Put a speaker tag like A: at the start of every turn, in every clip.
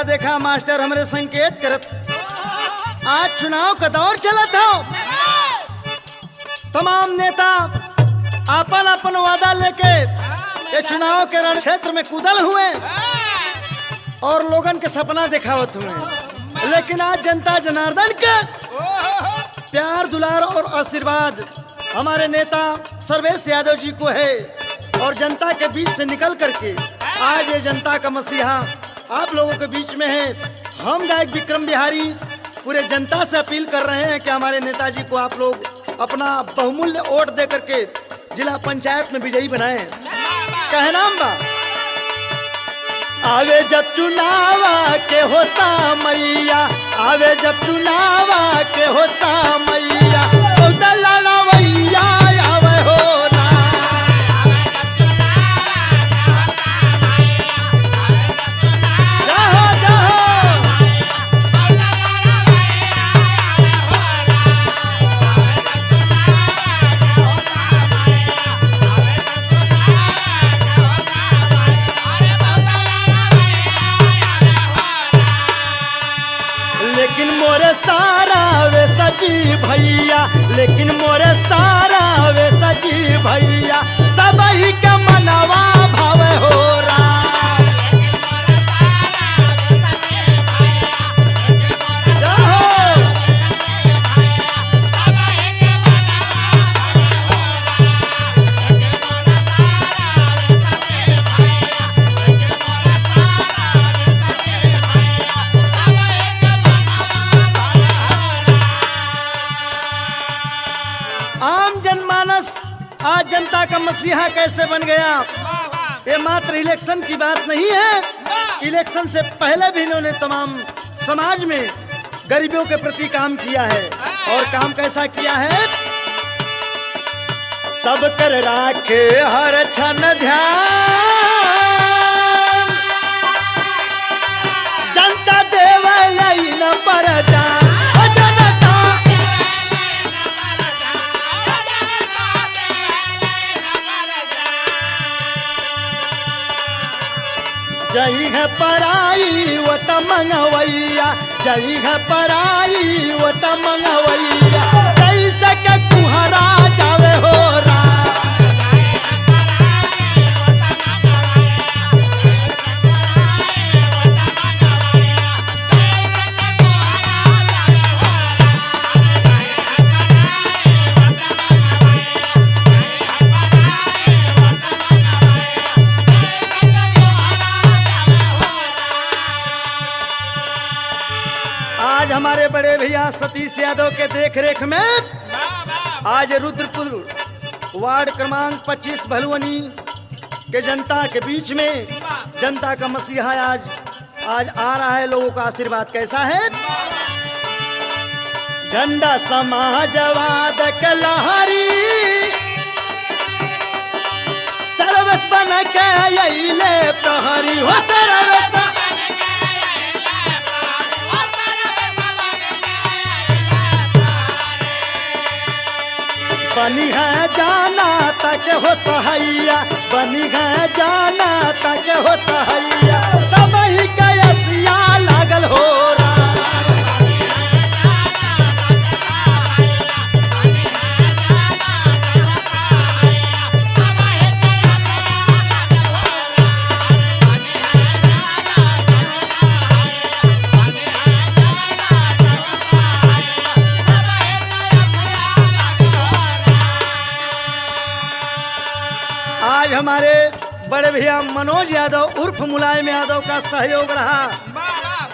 A: देखा मास्टर हमरे संकेत करत। आज चुनाव का दौर चला था, तमाम नेता अपन अपन वादा लेके ये चुनाव के रण क्षेत्र में कूदल हुए और लोगन के सपना दिखावत हुए। लेकिन आज जनता जनार्दन के प्यार दुलार और आशीर्वाद हमारे नेता सर्वेश यादव जी को है और जनता के बीच से निकल करके आज ये जनता का मसीहा आप लोगों के बीच में है। हम गायक विक्रम बिहारी पूरे जनता से अपील कर रहे हैं कि हमारे नेताजी को आप लोग अपना बहुमूल्य वोट दे करके जिला पंचायत में विजयी बनाएं। कहनाम बा आवे जब चुनावा के होता मैया, आवे जब चुनावा के होता मैया, तो लड़वैया आवे हो ना। जहाँ जहाँ लेकिन मोरे सारा वे सजी भैया, लेकिन मोरे सारा वे सजी भैया, सब ही के मनवा भावे हो रहा। आम जनमानस आज जनता का मसीहा कैसे बन गया। ये मात्र इलेक्शन की बात नहीं है, इलेक्शन से पहले भी इन्होंने तमाम समाज में गरीबों के प्रति काम किया है। और काम कैसा किया है, सब कर राखे हर क्षण ध्यान, जनता देवल न पर जान। जई है पराई वो तमंगवैया, जई है पराई वो तमंगवैया, जैसे के कुहरा जावे हो रा। आज हमारे बड़े भैया सतीश यादव के देख रेख में आज रुद्रपुर वार्ड क्रमांक 25 भलुवनी के जनता के बीच में जनता का मसीहा आज आ रहा है। लोगों का आशीर्वाद कैसा है, झंडा समाजवाद के लहरी सर्वस बन के अइले प्रहरी हो। सर्वस बनी है जाना तक हो सहैया, बनी है जाना तक हो सहैया, सब ही कैसिया लागल हो रहा। आज हमारे बड़े भैया मनोज यादव उर्फ मुलायम यादव का सहयोग रहा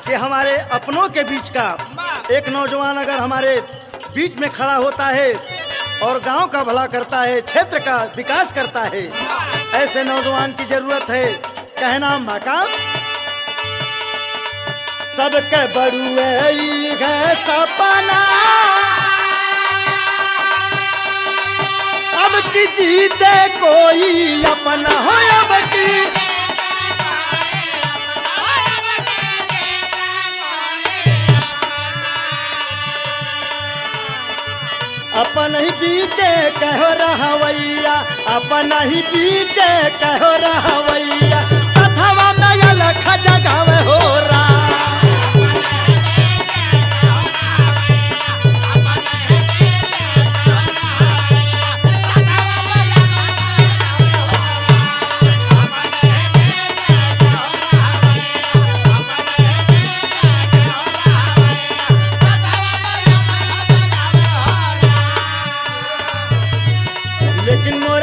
A: कि हमारे अपनों के बीच का एक नौजवान अगर हमारे बीच में खड़ा होता है और गांव का भला करता है, क्षेत्र का विकास करता है, ऐसे नौजवान की जरूरत है। कहना माका सबके बड़ुए है सपना, अब की जीते कोई अपना हो, अब की अपन ही बीते कहो रहवैया, अपन ही बीते कहो रहवैया, सथवा में अलख जगावे हो रहा।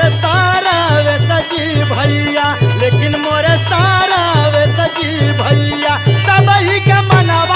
A: मोरे सारा वे सजी भैया लेकिन मोरे सारा वे सजी भैया सब ही के मनावा